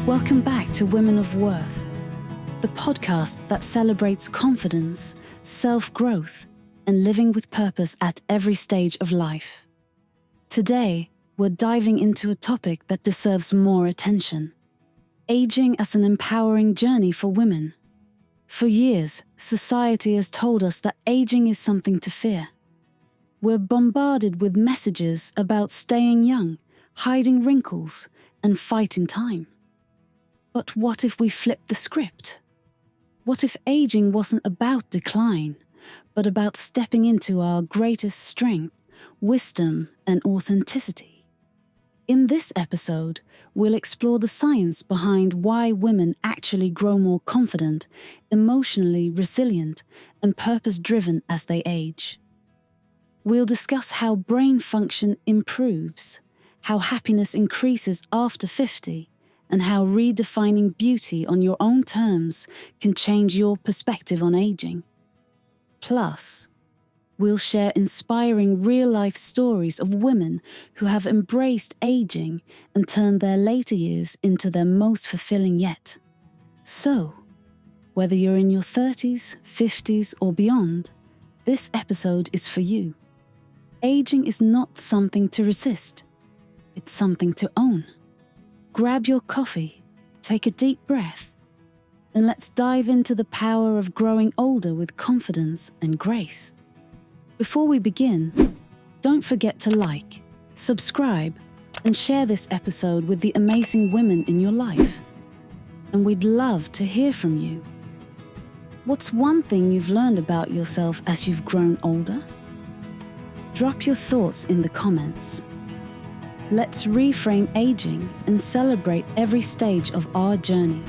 Welcome back to Women of Worth, the podcast that celebrates confidence, self-growth, and living with purpose at every stage of life. Today, we're diving into a topic that deserves more attention: aging as an empowering journey for women. For years, society has told us that aging is something to fear. We're bombarded with messages about staying young, hiding wrinkles, and fighting time. But what if we flipped the script? What if aging wasn't about decline, but about stepping into our greatest strength, wisdom, and authenticity? In this episode, we'll explore the science behind why women actually grow more confident, emotionally resilient, and purpose-driven as they age. We'll discuss how brain function improves, how happiness increases after 50, and how redefining beauty on your own terms can change your perspective on aging. Plus, we'll share inspiring real-life stories of women who have embraced aging and turned their later years into their most fulfilling yet. So, whether you're in your 30s, 50s, or beyond, this episode is for you. Aging is not something to resist. It's something to own. Grab your coffee, take a deep breath, and let's dive into the power of growing older with confidence and grace. Before we begin, don't forget to like, subscribe, and share this episode with the amazing women in your life. And we'd love to hear from you. What's one thing you've learned about yourself as you've grown older? Drop your thoughts in the comments. Let's reframe aging and celebrate every stage of our journey.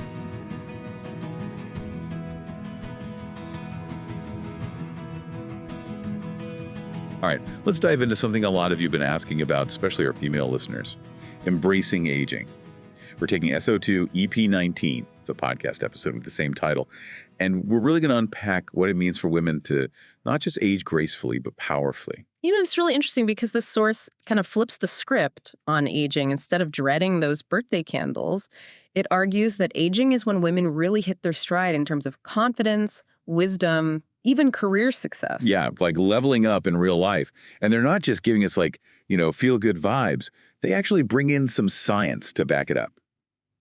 All right, let's dive into something a lot of you have been asking about, especially our female listeners: embracing aging. We're taking SO2 EP19. It's a podcast episode with the same title. And we're really going to unpack what it means for women to not just age gracefully, but powerfully. You know, it's really interesting because this source kind of flips the script on aging. Instead of dreading those birthday candles, it argues that aging is when women really hit their stride in terms of confidence, wisdom, even career success. Yeah, like leveling up in real life. And they're not just giving us feel-good vibes. They actually bring in some science to back it up.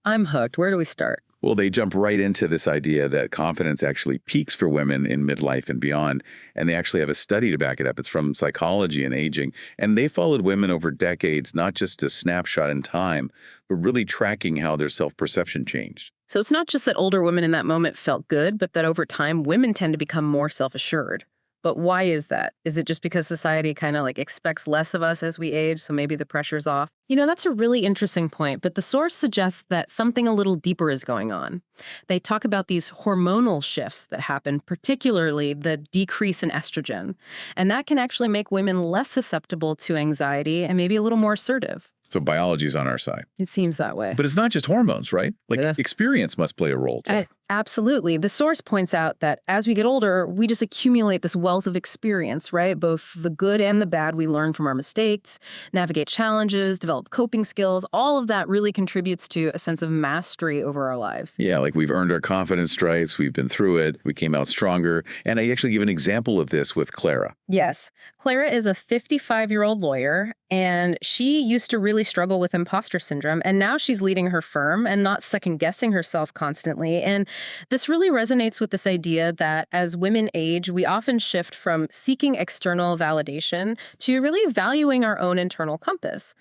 I'm hooked. Where do we start? Well, they jump right into this idea that confidence actually peaks for women in midlife and beyond. And they actually have a study to back it up. It's from Psychology and Aging. And they followed women over decades, not just a snapshot in time, but really tracking how their self-perception changed. So it's not just that older women in that moment felt good, but that over time, women tend to become more self-assured. But why is that? Is it just because society kind of expects less of us as we age, so maybe the pressure's off? You know, that's a really interesting point, but the source suggests that something a little deeper is going on. They talk about these hormonal shifts that happen, particularly the decrease in estrogen, and that can actually make women less susceptible to anxiety and maybe a little more assertive. So biology's on our side. It seems that way. But it's not just hormones, right? Experience must play a role too. Absolutely. The source points out that as we get older, we just accumulate this wealth of experience, right? Both the good and the bad we learn from our mistakes, navigate challenges, develop coping skills. All of that really contributes to a sense of mastery over our lives. Yeah, we've earned our confidence stripes. We've been through it. We came out stronger. And I actually give an example of this with Clara. Yes. Clara is a 55-year-old lawyer, and she used to really struggle with imposter syndrome. And now she's leading her firm and not second-guessing herself constantly. And this really resonates with this idea that as women age, we often shift from seeking external validation to really valuing our own internal compass.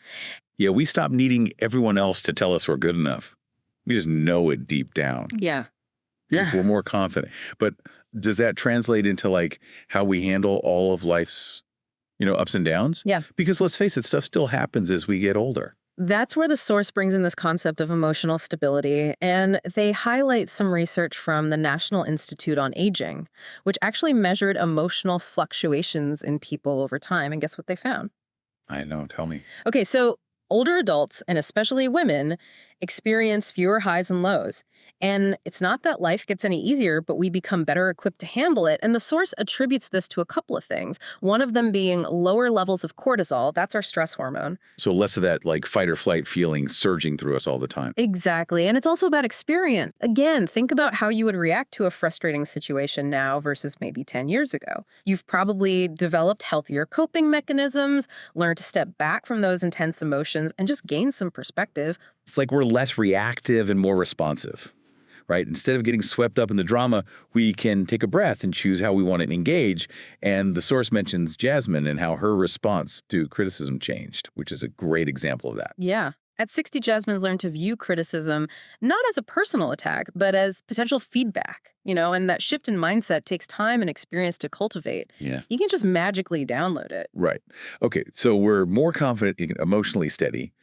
Yeah, we stop needing everyone else to tell us we're good enough. We just know it deep down. Yeah. We're more confident. But does that translate into how we handle all of life's, ups and downs? Yeah. Because let's face it, stuff still happens as we get older. That's where the source brings in this concept of emotional stability, and they highlight some research from the National Institute on Aging, which actually measured emotional fluctuations in people over time. And guess what they found? I know. Tell me. Okay, so older adults, and especially women, experience fewer highs and lows. And it's not that life gets any easier, but we become better equipped to handle it. And the source attributes this to a couple of things. One of them being lower levels of cortisol. That's our stress hormone. So less of that like fight or flight feeling surging through us all the time. Exactly. And it's also about experience. Again, think about how you would react to a frustrating situation now versus maybe 10 years ago. You've probably developed healthier coping mechanisms, learned to step back from those intense emotions, and just gain some perspective. It's like we're less reactive and more responsive, right? Instead of getting swept up in the drama, we can take a breath and choose how we want to engage. And the source mentions Jasmine and how her response to criticism changed, which is a great example of that. Yeah. At 60, Jasmine's learned to view criticism not as a personal attack, but as potential feedback, and that shift in mindset takes time and experience to cultivate. Yeah. You can't just magically download it. Right. Okay, so we're more confident, emotionally steady.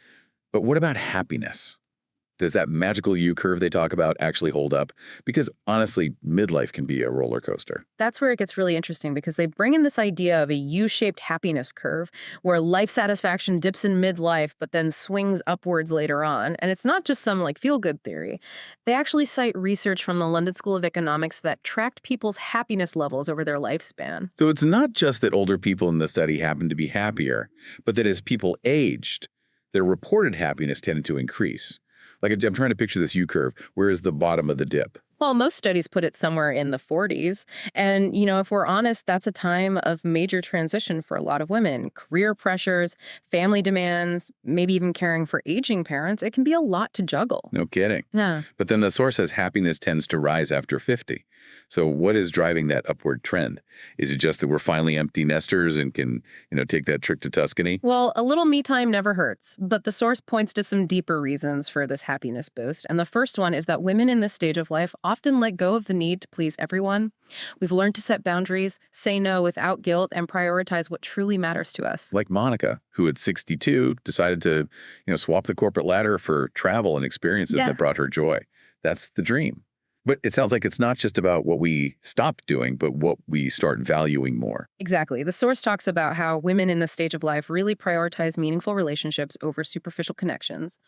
But what about happiness? Does that magical U curve they talk about actually hold up? Because honestly, midlife can be a roller coaster. That's where it gets really interesting because they bring in this idea of a U-shaped happiness curve where life satisfaction dips in midlife but then swings upwards later on. And it's not just some feel-good theory. They actually cite research from the London School of Economics that tracked people's happiness levels over their lifespan. So it's not just that older people in the study happened to be happier, but that as people aged, their reported happiness tended to increase. Like I'm trying to picture this U-curve. Where is the bottom of the dip? Well, most studies put it somewhere in the 40s. And, if we're honest, that's a time of major transition for a lot of women. Career pressures, family demands, maybe even caring for aging parents. It can be a lot to juggle. No kidding. Yeah. But then the source says happiness tends to rise after 50. So what is driving that upward trend? Is it just that we're finally empty nesters and can, take that trip to Tuscany? Well, a little me time never hurts, but the source points to some deeper reasons for this happiness boost. And the first one is that women in this stage of life often let go of the need to please everyone. We've learned to set boundaries, say no without guilt, and prioritize what truly matters to us. Like Monica, who at 62 decided to, swap the corporate ladder for travel and experiences that brought her joy. That's the dream. But it sounds like it's not just about what we stop doing, but what we start valuing more. Exactly. The source talks about how women in this stage of life really prioritize meaningful relationships over superficial connections.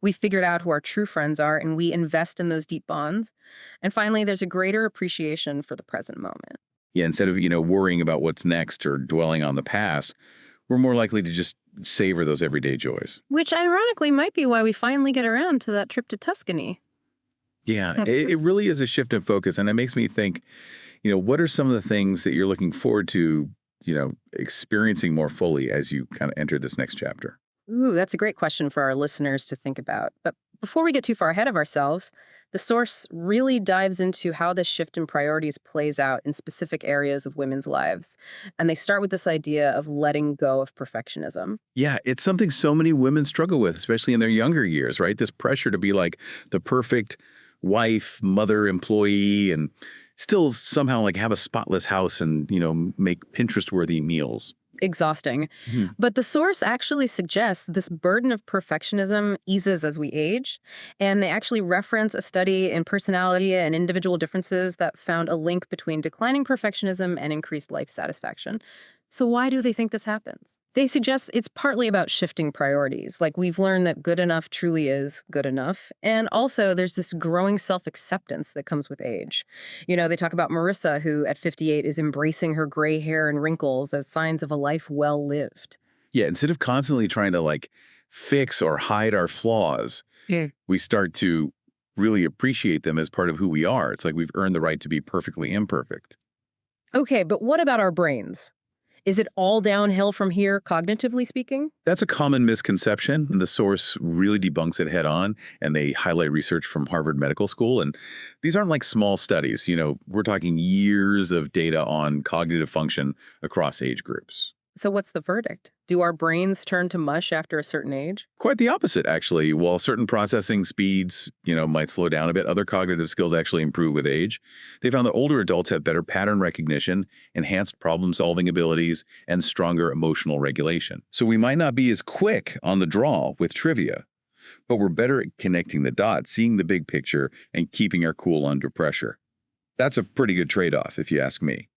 We figured out who our true friends are, and we invest in those deep bonds. And finally, there's a greater appreciation for the present moment. Yeah, instead of, worrying about what's next or dwelling on the past, we're more likely to just savor those everyday joys. Which ironically might be why we finally get around to that trip to Tuscany. Yeah, it really is a shift in focus. And it makes me think, what are some of the things that you're looking forward to, experiencing more fully as you kind of enter this next chapter? Ooh, that's a great question for our listeners to think about. But before we get too far ahead of ourselves, the source really dives into how this shift in priorities plays out in specific areas of women's lives. And they start with this idea of letting go of perfectionism. Yeah, it's something so many women struggle with, especially in their younger years, right? This pressure to be like the perfect wife, mother, employee, and still somehow have a spotless house and, make Pinterest-worthy meals. Exhausting. But the source actually suggests this burden of perfectionism eases as we age. And they actually reference a study in personality and individual differences that found a link between declining perfectionism and increased life satisfaction. So why do they think this happens? They suggest it's partly about shifting priorities. Like we've learned that good enough truly is good enough. And also there's this growing self-acceptance that comes with age. They talk about Marissa, who at 58 is embracing her gray hair and wrinkles as signs of a life well lived. Yeah, instead of constantly trying to fix or hide our flaws, we start to really appreciate them as part of who we are. It's like we've earned the right to be perfectly imperfect. Okay, but what about our brains? Is it all downhill from here, cognitively speaking? That's a common misconception. The source really debunks it head on, and they highlight research from Harvard Medical School. And these aren't small studies. We're talking years of data on cognitive function across age groups. So what's the verdict? Do our brains turn to mush after a certain age? Quite the opposite, actually. While certain processing speeds, might slow down a bit, other cognitive skills actually improve with age. They found that older adults have better pattern recognition, enhanced problem-solving abilities, and stronger emotional regulation. So we might not be as quick on the draw with trivia, but we're better at connecting the dots, seeing the big picture, and keeping our cool under pressure. That's a pretty good trade-off, if you ask me.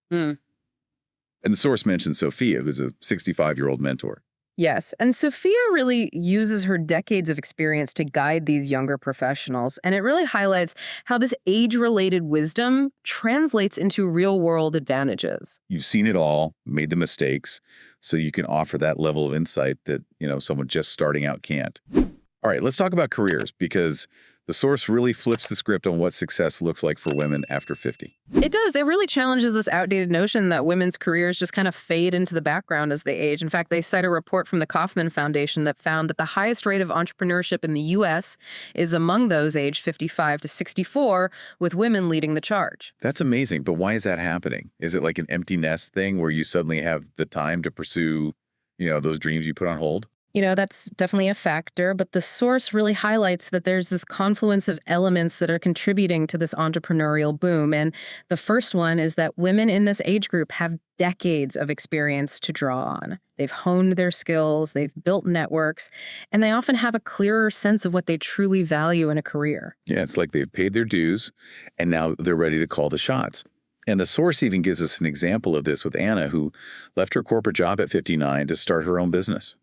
And the source mentions Sophia, who's a 65-year-old mentor. Yes, and Sophia really uses her decades of experience to guide these younger professionals, and it really highlights how this age-related wisdom translates into real-world advantages. You've seen it all, made the mistakes, so you can offer that level of insight that, someone just starting out can't. All right, let's talk about careers because the source really flips the script on what success looks like for women after 50. It does. It really challenges this outdated notion that women's careers just kind of fade into the background as they age. In fact, they cite a report from the Kauffman Foundation that found that the highest rate of entrepreneurship in the U.S. is among those aged 55 to 64, with women leading the charge. That's amazing, but why is that happening? Is it like an empty nest thing where you suddenly have the time to pursue, those dreams you put on hold? That's definitely a factor, but the source really highlights that there's this confluence of elements that are contributing to this entrepreneurial boom. And the first one is that women in this age group have decades of experience to draw on. They've honed their skills, they've built networks, and they often have a clearer sense of what they truly value in a career. Yeah, it's like they've paid their dues, and now they're ready to call the shots. And the source even gives us an example of this with Anna, who left her corporate job at 59 to start her own business.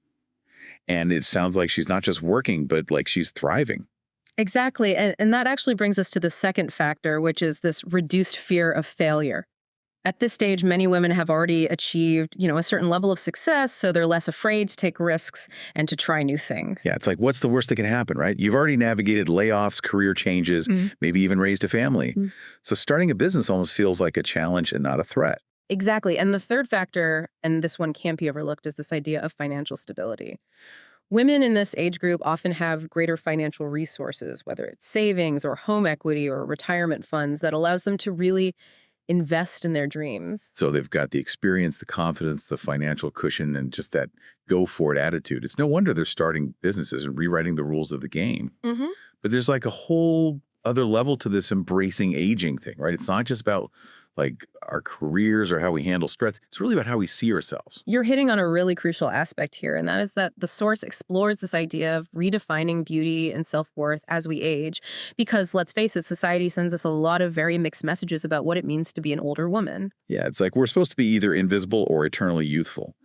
And it sounds like she's not just working, but like she's thriving. Exactly. And that actually brings us to the second factor, which is this reduced fear of failure. At this stage, many women have already achieved, a certain level of success, so they're less afraid to take risks and to try new things. Yeah, it's like, what's the worst that can happen, right? You've already navigated layoffs, career changes, maybe even raised a family. So starting a business almost feels like a challenge and not a threat. Exactly. And the third factor, and this one can't be overlooked, is this idea of financial stability. Women in this age group often have greater financial resources, whether it's savings or home equity or retirement funds that allows them to really invest in their dreams. So they've got the experience, the confidence, the financial cushion, and just that go-for-it attitude. It's no wonder they're starting businesses and rewriting the rules of the game. But there's like a whole other level to this embracing aging thing, right? It's not just about like our careers or how we handle stress. It's really about how we see ourselves. You're hitting on a really crucial aspect here, and that is that the source explores this idea of redefining beauty and self-worth as we age, because let's face it, society sends us a lot of very mixed messages about what it means to be an older woman. Yeah, it's like we're supposed to be either invisible or eternally youthful.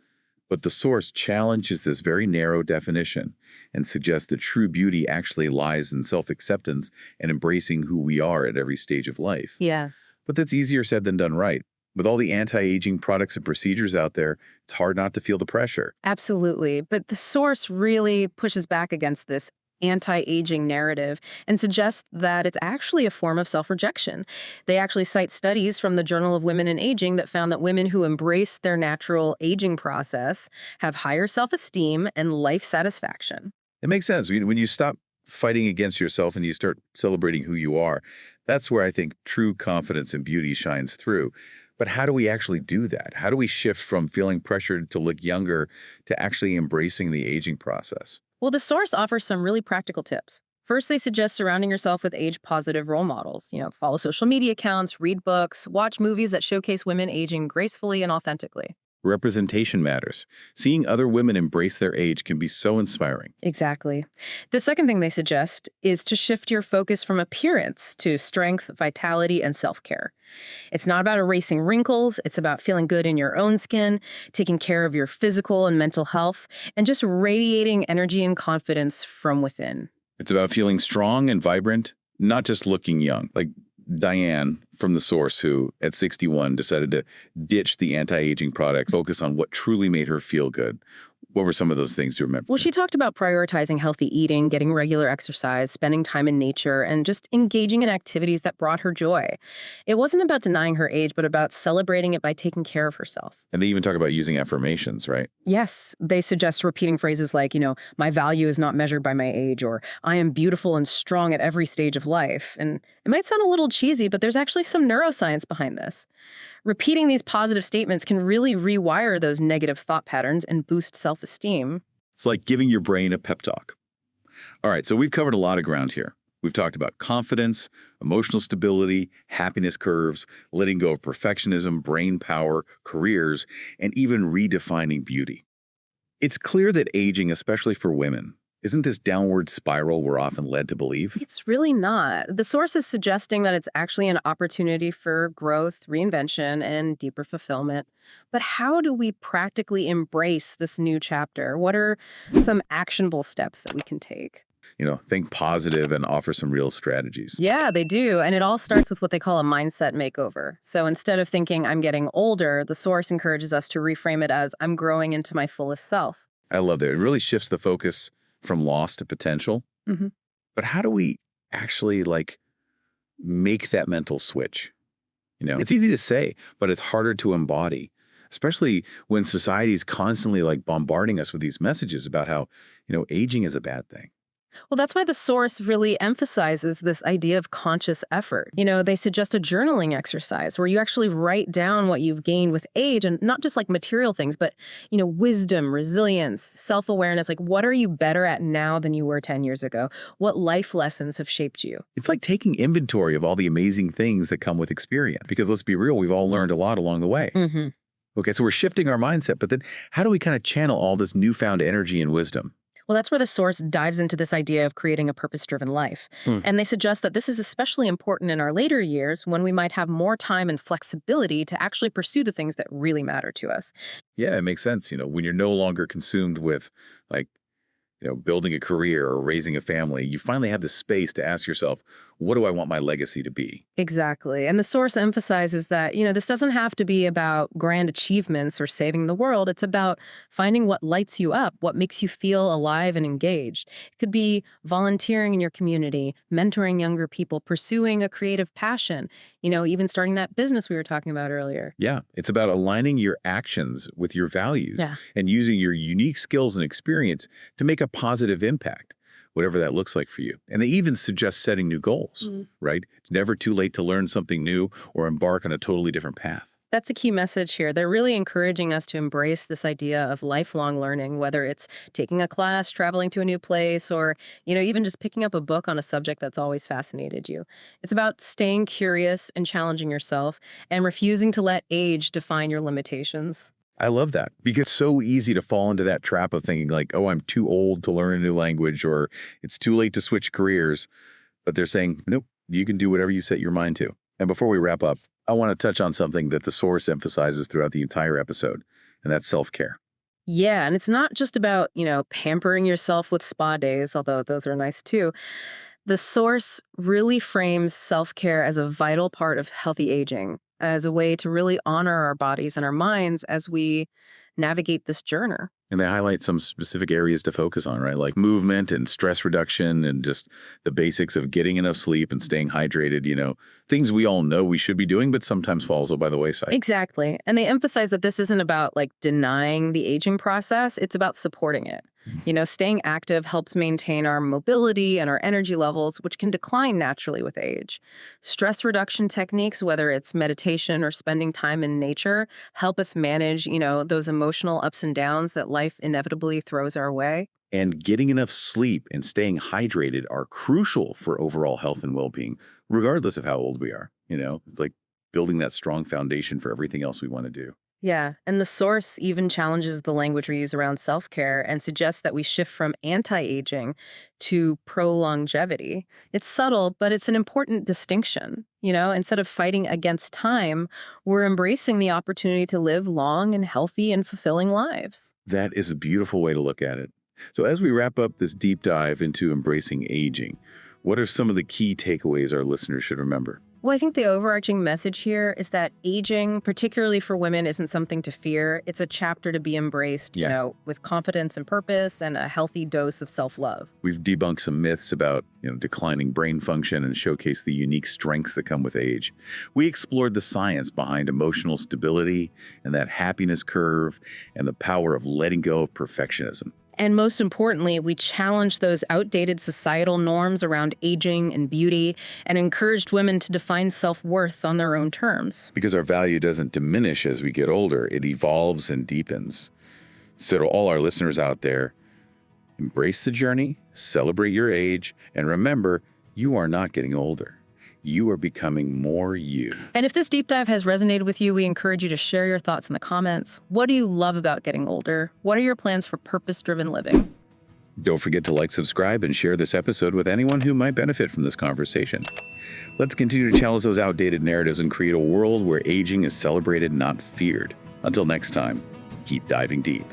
But the source challenges this very narrow definition and suggests that true beauty actually lies in self-acceptance and embracing who we are at every stage of life. Yeah. But that's easier said than done, right? With all the anti-aging products and procedures out there, it's hard not to feel the pressure. Absolutely. But the source really pushes back against this anti-aging narrative and suggests that it's actually a form of self-rejection. They actually cite studies from the Journal of Women in Aging that found that women who embrace their natural aging process have higher self-esteem and life satisfaction. It makes sense. When you stop fighting against yourself and you start celebrating who you are, that's where I think true confidence and beauty shines through. But how do we actually do that? How do we shift from feeling pressured to look younger to actually embracing the aging process? Well, the source offers some really practical tips. First, they suggest surrounding yourself with age-positive role models. Follow social media accounts, read books, watch movies that showcase women aging gracefully and authentically. Representation matters. Seeing other women embrace their age can be so inspiring. Exactly. The second thing they suggest is to shift your focus from appearance to strength, vitality, and self-care. It's not about erasing wrinkles. It's about feeling good in your own skin, taking care of your physical and mental health, and just radiating energy and confidence from within. It's about feeling strong and vibrant, not just looking young. Like Diane from The Source, who at 61 decided to ditch the anti-aging products, focus on what truly made her feel good. What were some of those things you remember? Well, she talked about prioritizing healthy eating, getting regular exercise, spending time in nature, and just engaging in activities that brought her joy. It wasn't about denying her age, but about celebrating it by taking care of herself. And they even talk about using affirmations, right? Yes, they suggest repeating phrases like, my value is not measured by my age, or I am beautiful and strong at every stage of life. And it might sound a little cheesy, but there's actually some neuroscience behind this. Repeating these positive statements can really rewire those negative thought patterns and boost self-esteem. It's like giving your brain a pep talk. All right, so we've covered a lot of ground here. We've talked about confidence, emotional stability, happiness curves, letting go of perfectionism, brain power, careers, and even redefining beauty. It's clear that aging, especially for women, Isn't this downward spiral we're often led to believe? It's really not. The source is suggesting that it's actually an opportunity for growth, reinvention, and deeper fulfillment. But how do we practically embrace this new chapter? What are some actionable steps that we can take? Think positive and offer some real strategies. Yeah, they do. And it all starts with what they call a mindset makeover. So instead of thinking I'm getting older, the source encourages us to reframe it as I'm growing into my fullest self. I love that. It really shifts the focus from loss to potential. hmm But how do we actually make that mental switch? It's easy to say, but it's harder to embody, especially when society is constantly bombarding us with these messages about how, aging is a bad thing. Well, that's why the source really emphasizes this idea of conscious effort. They suggest a journaling exercise where you actually write down what you've gained with age, and not just material things, but, wisdom, resilience, self-awareness. What are you better at now than you were 10 years ago? What life lessons have shaped you? It's like taking inventory of all the amazing things that come with experience, because let's be real, we've all learned a lot along the way. Okay, so we're shifting our mindset, but then how do we kind of channel all this newfound energy and wisdom? Well, that's where the source dives into this idea of creating a purpose-driven life. And they suggest that this is especially important in our later years when we might have more time and flexibility to actually pursue the things that really matter to us. Yeah, it makes sense. When you're no longer consumed with building a career or raising a family, you finally have the space to ask yourself, what do I want my legacy to be? Exactly. And the source emphasizes that, this doesn't have to be about grand achievements or saving the world. It's about finding what lights you up, what makes you feel alive and engaged. It could be volunteering in your community, mentoring younger people, pursuing a creative passion, even starting that business we were talking about earlier. Yeah, it's about aligning your actions with your values and using your unique skills and experience to make a positive impact, whatever that looks like for you. And they even suggest setting new goals, right? It's never too late to learn something new or embark on a totally different path. That's a key message here. They're really encouraging us to embrace this idea of lifelong learning, whether it's taking a class, traveling to a new place, or, even just picking up a book on a subject that's always fascinated you. It's about staying curious and challenging yourself and refusing to let age define your limitations. I love that, because it's so easy to fall into that trap of thinking oh, I'm too old to learn a new language, or it's too late to switch careers. But they're saying, nope, you can do whatever you set your mind to. And before we wrap up, I want to touch on something that the source emphasizes throughout the entire episode, and that's self-care. Yeah, and it's not just about, pampering yourself with spa days, although those are nice too. The source really frames self-care as a vital part of healthy aging, as a way to really honor our bodies and our minds as we navigate this journey. And they highlight some specific areas to focus on, right? Like movement and stress reduction and just the basics of getting enough sleep and staying hydrated, things we all know we should be doing, but sometimes falls by the wayside. Exactly. And they emphasize that this isn't about denying the aging process. It's about supporting it. Staying active helps maintain our mobility and our energy levels, which can decline naturally with age. Stress reduction techniques, whether it's meditation or spending time in nature, help us manage, those emotional ups and downs that life inevitably throws our way. And getting enough sleep and staying hydrated are crucial for overall health and well-being, regardless of how old we are. It's like building that strong foundation for everything else we want to do. Yeah, and the source even challenges the language we use around self-care and suggests that we shift from anti-aging to pro-longevity. It's subtle, but it's an important distinction. Instead of fighting against time, we're embracing the opportunity to live long and healthy and fulfilling lives. That is a beautiful way to look at it. So as we wrap up this deep dive into embracing aging, what are some of the key takeaways our listeners should remember? Well, I think the overarching message here is that aging, particularly for women, isn't something to fear. It's a chapter to be embraced, with confidence and purpose and a healthy dose of self-love. We've debunked some myths about, declining brain function and showcased the unique strengths that come with age. We explored the science behind emotional stability and that happiness curve and the power of letting go of perfectionism. And most importantly, we challenged those outdated societal norms around aging and beauty and encouraged women to define self-worth on their own terms. Because our value doesn't diminish as we get older, it evolves and deepens. So to all our listeners out there, embrace the journey, celebrate your age, and remember, you are not getting older. You are becoming more you. And if this deep dive has resonated with you, we encourage you to share your thoughts in the comments. What do you love about getting older? What are your plans for purpose-driven living? Don't forget to like, subscribe, and share this episode with anyone who might benefit from this conversation. Let's continue to challenge those outdated narratives and create a world where aging is celebrated, not feared. Until next time, keep diving deep.